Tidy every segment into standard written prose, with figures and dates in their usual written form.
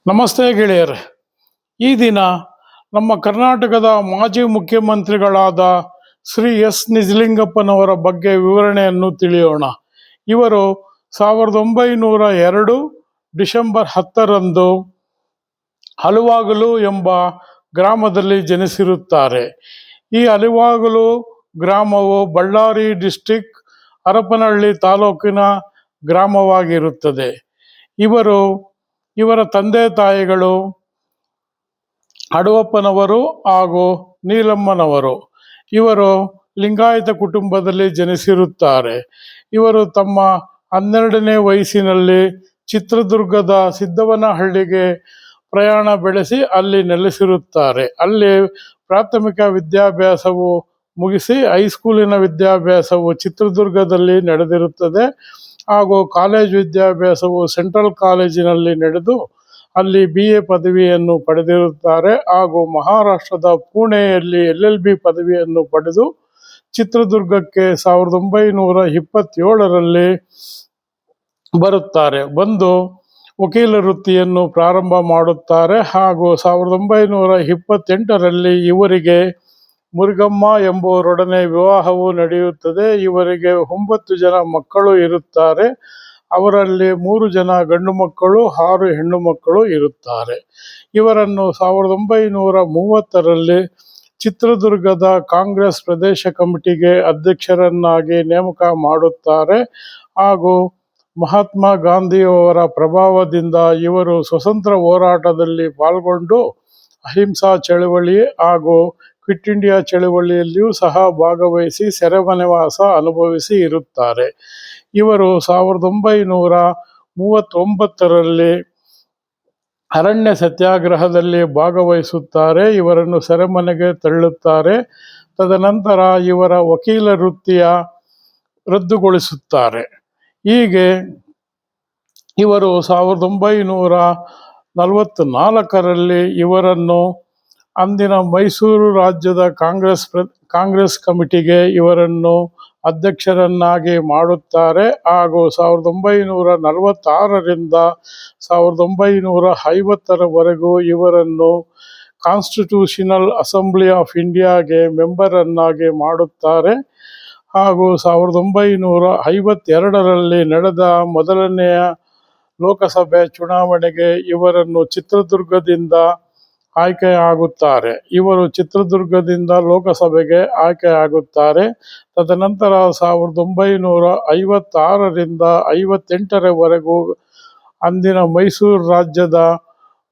ನಮಸ್ತೆ ಗೆಳೆಯರೆ. ಈ ದಿನ ನಮ್ಮ ಕರ್ನಾಟಕದ ಮಾಜಿ ಮುಖ್ಯಮಂತ್ರಿಗಳಾದ ಶ್ರೀ ಎಸ್ ನಿಜಲಿಂಗಪ್ಪನವರ ಬಗ್ಗೆ ವಿವರಣೆಯನ್ನು ತಿಳಿಯೋಣ. ಇವರು 1902 ಡಿಸೆಂಬರ್ 10ರಂದು ಹಲುವಾಗಲು ಎಂಬ ಗ್ರಾಮದಲ್ಲಿ ಜನಿಸಿರುತ್ತಾರೆ. ಈ ಹಲುವಾಗಲು ಗ್ರಾಮವು ಬಳ್ಳಾರಿ ಡಿಸ್ಟ್ರಿಕ್ಟ್ ಹರಪನಹಳ್ಳಿ ತಾಲೂಕಿನ ಗ್ರಾಮವಾಗಿರುತ್ತದೆ. ಇವರ ತಂದೆ ತಾಯಿಗಳು ಅಡವಪ್ಪನವರು ಹಾಗೂ ನೀಲಮ್ಮನವರು. ಇವರು ಲಿಂಗಾಯತ ಕುಟುಂಬದಲ್ಲಿ ಜನಿಸಿರುತ್ತಾರೆ. ಇವರು ತಮ್ಮ 12ನೇ ವಯಸ್ಸಿನಲ್ಲಿ ಚಿತ್ರದುರ್ಗದ ಸಿದ್ದವನಹಳ್ಳಿಗೆ ಪ್ರಯಾಣ ಬೆಳೆಸಿ ಅಲ್ಲಿ ನೆಲೆಸಿರುತ್ತಾರೆ. ಅಲ್ಲಿ ಪ್ರಾಥಮಿಕ ವಿದ್ಯಾಭ್ಯಾಸವು ಮುಗಿಸಿ ಹೈಸ್ಕೂಲಿನ ವಿದ್ಯಾಭ್ಯಾಸವು ಚಿತ್ರದುರ್ಗದಲ್ಲಿ ನಡೆದಿರುತ್ತದೆ ಹಾಗೂ ಕಾಲೇಜ್ ವಿದ್ಯಾಭ್ಯಾಸವು ಸೆಂಟ್ರಲ್ ಕಾಲೇಜಿನಲ್ಲಿ ನಡೆದು ಅಲ್ಲಿ BA ಪದವಿಯನ್ನು ಪಡೆದಿರುತ್ತಾರೆ ಹಾಗೂ ಮಹಾರಾಷ್ಟ್ರದ ಪುಣೆಯಲ್ಲಿ LLB ಪದವಿಯನ್ನು ಪಡೆದು ಚಿತ್ರದುರ್ಗಕ್ಕೆ 1927ರಲ್ಲಿ ಬರುತ್ತಾರೆ. ಬಂದು ವಕೀಲ ವೃತ್ತಿಯನ್ನು ಪ್ರಾರಂಭ ಮಾಡುತ್ತಾರೆ ಹಾಗೂ 1928ರಲ್ಲಿ ಇವರಿಗೆ ಮುರುಗಮ್ಮ ಎಂಬುವರೊಡನೆ ವಿವಾಹವು ನಡೆಯುತ್ತದೆ. ಇವರಿಗೆ 9 ಜನ ಮಕ್ಕಳು ಇರುತ್ತಾರೆ. ಅವರಲ್ಲಿ 3 ಜನ ಗಂಡು ಮಕ್ಕಳು 6 ಹೆಣ್ಣು ಮಕ್ಕಳು ಇರುತ್ತಾರೆ. ಇವರನ್ನು 1930ರಲ್ಲಿ ಚಿತ್ರದುರ್ಗದ ಕಾಂಗ್ರೆಸ್ ಪ್ರದೇಶ ಕಮಿಟಿಗೆ ಅಧ್ಯಕ್ಷರನ್ನಾಗಿ ನೇಮಕ ಮಾಡುತ್ತಾರೆ ಹಾಗೂ ಮಹಾತ್ಮ ಗಾಂಧಿಯವರ ಪ್ರಭಾವದಿಂದ ಇವರು ಸ್ವತಂತ್ರ ಹೋರಾಟದಲ್ಲಿ ಪಾಲ್ಗೊಂಡು ಅಹಿಂಸಾ ಚಳವಳಿ ಹಾಗೂ ಕ್ವಿಟ್ ಇಂಡಿಯಾ ಚಳವಳಿಯಲ್ಲಿಯೂ ಸಹ ಭಾಗವಹಿಸಿ ಸೆರೆಮನೆವಾಸ ಅನುಭವಿಸಿ ಇರುತ್ತಾರೆ. ಇವರು 1939ರಲ್ಲಿ ಅರಣ್ಯ ಸತ್ಯಾಗ್ರಹದಲ್ಲಿ ಭಾಗವಹಿಸುತ್ತಾರೆ. ಇವರನ್ನು ಸೆರೆಮನೆಗೆ ತಳ್ಳುತ್ತಾರೆ. ತದನಂತರ ಇವರ ವಕೀಲ ವೃತ್ತಿಯ ರದ್ದುಗೊಳಿಸುತ್ತಾರೆ. ಹೀಗೆ ಇವರು 1944ರಲ್ಲಿ ಇವರನ್ನು ಅಂದಿನ ಮೈಸೂರು ರಾಜ್ಯದ ಕಾಂಗ್ರೆಸ್ ಕಮಿಟಿಗೆ ಇವರನ್ನು ಅಧ್ಯಕ್ಷರನ್ನಾಗಿ ಮಾಡುತ್ತಾರೆ ಹಾಗೂ 1946ರಿಂದ 1950ರವರೆಗೂ ಇವರನ್ನು ಕಾನ್ಸ್ಟಿಟ್ಯೂಷನಲ್ ಅಸೆಂಬ್ಲಿ ಆಫ್ ಇಂಡಿಯಾಗೆ ಮೆಂಬರನ್ನಾಗಿ ಮಾಡುತ್ತಾರೆ ಹಾಗೂ 1952ರಲ್ಲಿ ನಡೆದ ಮೊದಲನೆಯ ಲೋಕಸಭೆ ಚುನಾವಣೆಗೆ ಇವರನ್ನು ಚಿತ್ರದುರ್ಗದಿಂದ ಆಯ್ಕೆಯಾಗುತ್ತಾರೆ. ಇವರು ಚಿತ್ರದುರ್ಗದಿಂದ ಲೋಕಸಭೆಗೆ ಆಯ್ಕೆಯಾಗುತ್ತಾರೆ. ತದನಂತರ 1956ರಿಂದ 58ರವರೆಗೂ ಅಂದಿನ ಮೈಸೂರು ರಾಜ್ಯದ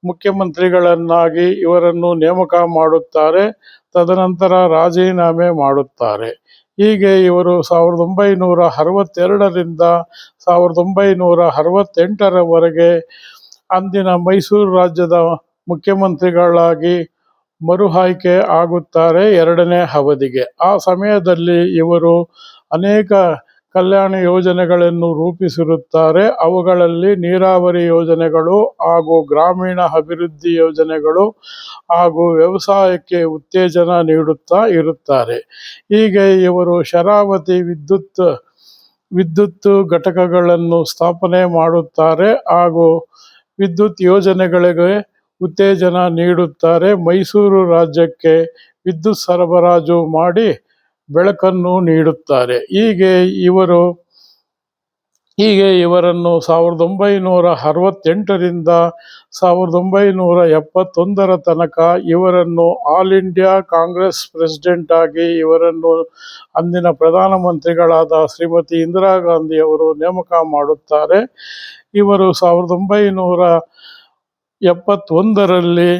ಮುಖ್ಯಮಂತ್ರಿಗಳನ್ನಾಗಿ ಇವರನ್ನು ನೇಮಕ ಮಾಡುತ್ತಾರೆ. ತದನಂತರ ರಾಜೀನಾಮೆ ಮಾಡುತ್ತಾರೆ. ಹೀಗೆ ಇವರು 1962ರಿಂದ 1968ರವರೆಗೆ ಅಂದಿನ ಮೈಸೂರು ರಾಜ್ಯದ ಮುಖ್ಯಮಂತ್ರಿಗಳಾಗಿ ಮರು ಆಯ್ಕೆ ಆಗುತ್ತಾರೆ 2ನೇ ಅವಧಿಗೆ. ಆ ಸಮಯದಲ್ಲಿ ಇವರು ಅನೇಕ ಕಲ್ಯಾಣ ಯೋಜನೆಗಳನ್ನು ರೂಪಿಸಿರುತ್ತಾರೆ. ಅವುಗಳಲ್ಲಿ ನೀರಾವರಿ ಯೋಜನೆಗಳು ಹಾಗೂ ಗ್ರಾಮೀಣ ಅಭಿವೃದ್ಧಿ ಯೋಜನೆಗಳು ಹಾಗೂ ವ್ಯವಸಾಯಕ್ಕೆ ಉತ್ತೇಜನ ನೀಡುತ್ತಾ ಇರುತ್ತಾರೆ. ಹೀಗೆ ಇವರು ಶರಾವತಿ ವಿದ್ಯುತ್ ಘಟಕಗಳನ್ನು ಸ್ಥಾಪನೆ ಮಾಡುತ್ತಾರೆ ಹಾಗೂ ವಿದ್ಯುತ್ ಯೋಜನೆಗಳಿಗೆ ಉತ್ತೇಜನ ನೀಡುತ್ತಾರೆ. ಮೈಸೂರು ರಾಜ್ಯಕ್ಕೆ ವಿದ್ಯುತ್ ಸರಬರಾಜು ಮಾಡಿ ಬೆಳಕನ್ನು ನೀಡುತ್ತಾರೆ. ಹೀಗೆ ಇವರನ್ನು 1968ರಿಂದ 1971ರ ತನಕ ಇವರನ್ನು ಆಲ್ ಇಂಡಿಯಾ ಕಾಂಗ್ರೆಸ್ ಪ್ರೆಸಿಡೆಂಟ್ ಆಗಿ ಇವರನ್ನು ಅಂದಿನ ಪ್ರಧಾನಮಂತ್ರಿಗಳಾದ ಶ್ರೀಮತಿ ಇಂದಿರಾ ಗಾಂಧಿಯವರು ನೇಮಕ ಮಾಡುತ್ತಾರೆ. ಇವರು 1971ರಲ್ಲಿ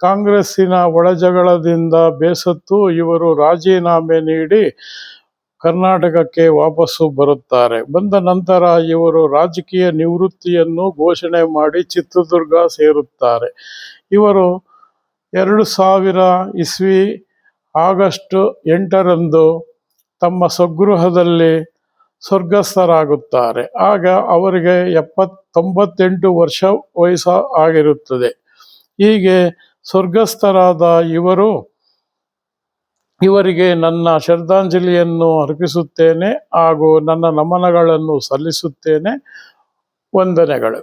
ಕಾಂಗ್ರೆಸ್ಸಿನ ಒಳಜಗಳದಿಂದ ಬೇಸತ್ತು ಇವರು ರಾಜೀನಾಮೆ ನೀಡಿ ಕರ್ನಾಟಕಕ್ಕೆ ವಾಪಸ್ಸು ಬರುತ್ತಾರೆ. ಬಂದ ನಂತರ ಇವರು ರಾಜಕೀಯ ನಿವೃತ್ತಿಯನ್ನು ಘೋಷಣೆ ಮಾಡಿ ಚಿತ್ರದುರ್ಗ ಸೇರುತ್ತಾರೆ. ಇವರು 2000 ಇಸ್ವಿ ಆಗಸ್ಟ್ 8ರಂದು ತಮ್ಮ ಸ್ವಗೃಹದಲ್ಲಿ ಸ್ವರ್ಗಸ್ಥರಾಗುತ್ತಾರೆ. ಆಗ ಅವರಿಗೆ 98 ವರ್ಷ ವಯಸ್ಸು ಆಗಿರುತ್ತದೆ. ಹೀಗೆ ಸ್ವರ್ಗಸ್ಥರಾದ ಇವರಿಗೆ ನನ್ನ ಶ್ರದ್ಧಾಂಜಲಿಯನ್ನು ಅರ್ಪಿಸುತ್ತೇನೆ ಹಾಗೂ ನನ್ನ ನಮನಗಳನ್ನು ಸಲ್ಲಿಸುತ್ತೇನೆ. ವಂದನೆಗಳು.